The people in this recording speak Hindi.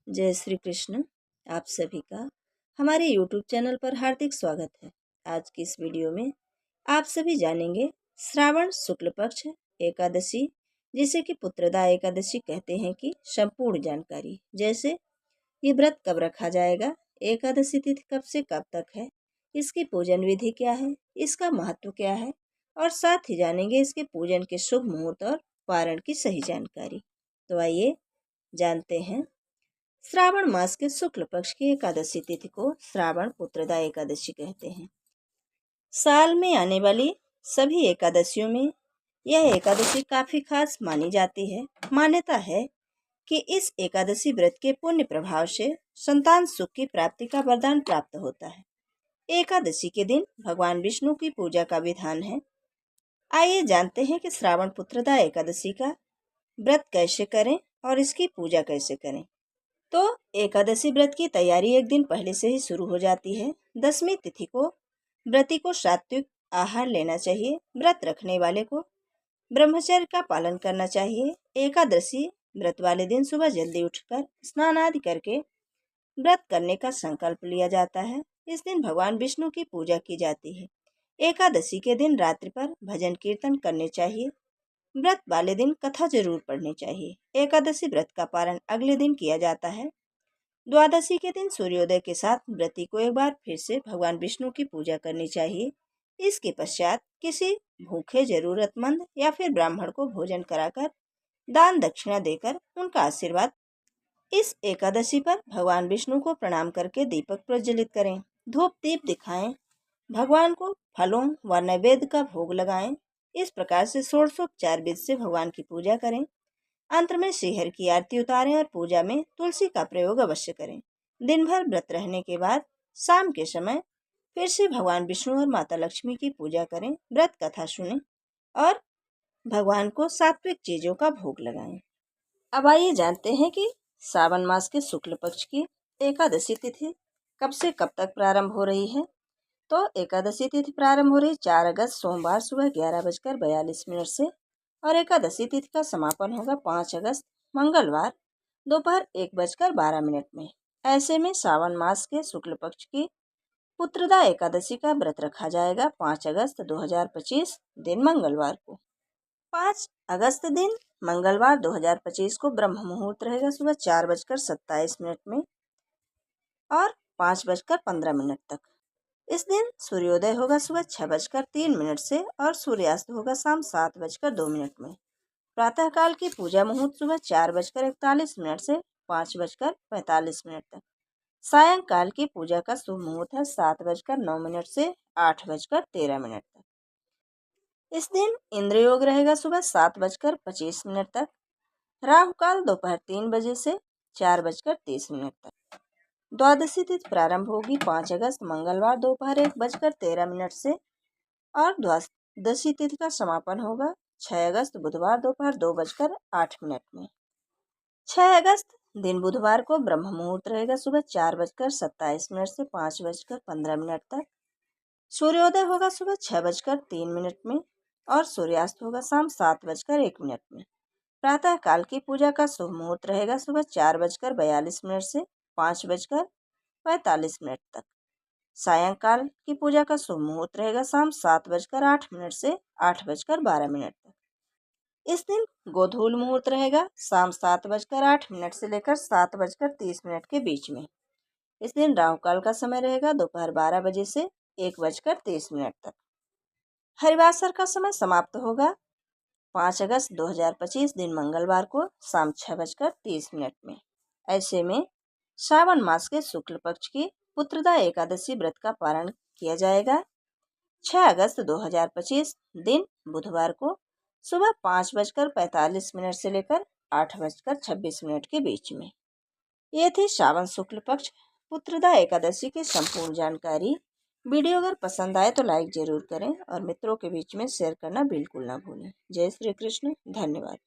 जय श्री कृष्ण। आप सभी का हमारे YouTube चैनल पर हार्दिक स्वागत है। आज की इस वीडियो में आप सभी जानेंगे श्रावण शुक्ल पक्ष एकादशी, जिसे कि पुत्रदा एकादशी कहते हैं, की संपूर्ण जानकारी। जैसे ये व्रत कब रखा जाएगा, एकादशी तिथि कब से कब तक है, इसकी पूजन विधि क्या है, इसका महत्व क्या है, और साथ ही जानेंगे इसके पूजन के शुभ मुहूर्त और पारण की सही जानकारी। तो आइए जानते हैं। श्रावण मास के शुक्ल पक्ष की एकादशी तिथि को श्रावण पुत्रदा एकादशी कहते हैं। साल में आने वाली सभी एकादशियों में यह एकादशी काफी खास मानी जाती है। मान्यता है कि इस एकादशी व्रत के पुण्य प्रभाव से संतान सुख की प्राप्ति का वरदान प्राप्त होता है। एकादशी के दिन भगवान विष्णु की पूजा का विधान है। आइए जानते हैं कि श्रावण पुत्रदा एकादशी का व्रत कैसे करें और इसकी पूजा कैसे करें। तो एकादशी व्रत की तैयारी एक दिन पहले से ही शुरू हो जाती है। दसवीं तिथि को व्रती को सात्विक आहार लेना चाहिए। व्रत रखने वाले को ब्रह्मचर्य का पालन करना चाहिए। एकादशी व्रत वाले दिन सुबह जल्दी उठकर स्नान आदि करके व्रत करने का संकल्प लिया जाता है। इस दिन भगवान विष्णु की पूजा की जाती है। एकादशी के दिन रात्रि पर भजन कीर्तन करने चाहिए। व्रत वाले दिन कथा जरूर पढ़नी चाहिए। एकादशी व्रत का पारण अगले दिन किया जाता है। द्वादशी के दिन सूर्योदय के साथ व्रती को एक बार फिर से भगवान विष्णु की पूजा करनी चाहिए। इसके पश्चात किसी भूखे जरूरतमंद या फिर ब्राह्मण को भोजन कराकर दान दक्षिणा देकर उनका आशीर्वाद। इस एकादशी पर भगवान विष्णु को प्रणाम करके दीपक प्रज्वलित करें, धूप दीप दिखाएं, भगवान को फलों व नैवेद्य का भोग लगाएं। इस प्रकार से षोडशोपचार विधि से भगवान की पूजा करें। अंत में श्रीहरि की आरती उतारें और पूजा में तुलसी का प्रयोग अवश्य करें। दिन भर व्रत रहने के बाद शाम के समय फिर से भगवान विष्णु और माता लक्ष्मी की पूजा करें, व्रत कथा सुनें और भगवान को सात्विक चीजों का भोग लगाएं। अब आइए जानते हैं कि सावन मास के शुक्ल पक्ष की एकादशी तिथि कब से कब तक प्रारंभ हो रही है। तो एकादशी तिथि प्रारंभ हो रही 4 अगस्त सोमवार सुबह 11:42 से और एकादशी तिथि का समापन होगा 5 अगस्त मंगलवार दोपहर 1:12 में। ऐसे में सावन मास के शुक्ल पक्ष की पुत्रदा एकादशी का व्रत रखा जाएगा 5 अगस्त 2025 दिन मंगलवार को। 5 अगस्त दिन मंगलवार 2025 को ब्रह्म मुहूर्त रहेगा सुबह 4:27 में और 5:15 तक। इस दिन सूर्योदय होगा सुबह 6:03 से और सूर्यास्त होगा शाम 7:02 में। प्रातः काल की पूजा मुहूर्त सुबह 4:41 से 5:45 तक। सायंकाल की पूजा का शुभ मुहूर्त है 7:09 से 8:13 तक। इस दिन इंद्र योग रहेगा सुबह 7:25 तक। राहु काल दोपहर 3 बजे से 4:30 तक। द्वादशी तिथि प्रारंभ होगी 5 अगस्त मंगलवार दोपहर 1:13 से और द्वादशी तिथि का समापन होगा 6 अगस्त बुधवार दोपहर 2:08 में। 6 अगस्त दिन बुधवार को ब्रह्म मुहूर्त रहेगा सुबह 4:27 से 5:15 तक। सूर्योदय होगा सुबह 6:03 में और सूर्यास्त होगा शाम 7:01 में। प्रातः काल की पूजा का शुभ मुहूर्त रहेगा सुबह 4:42 से 5:45 तक। सायंकाल की पूजा का शुभ मुहूर्त रहेगा शाम 7:08 से 8:12 तक। इस दिन गोधूल मुहूर्त रहेगा शाम 7:08 से लेकर 7:30 के बीच में। इस दिन राहु काल का समय रहेगा दोपहर 12 बजे से 1:30 तक। हरिवासर का समय समाप्त होगा 5 अगस्त 2025 दिन मंगलवार को शाम 6:30 में। ऐसे में श्रावण मास के शुक्ल पक्ष की पुत्रदा एकादशी व्रत का पारण किया जाएगा 6 अगस्त 2025 दिन बुधवार को सुबह 5:45 से लेकर 8:26 के बीच में। ये थी श्रावण शुक्ल पक्ष पुत्रदा एकादशी की संपूर्ण जानकारी। वीडियो अगर पसंद आए तो लाइक जरूर करें और मित्रों के बीच में शेयर करना बिल्कुल ना भूलें। जय श्री कृष्ण। धन्यवाद।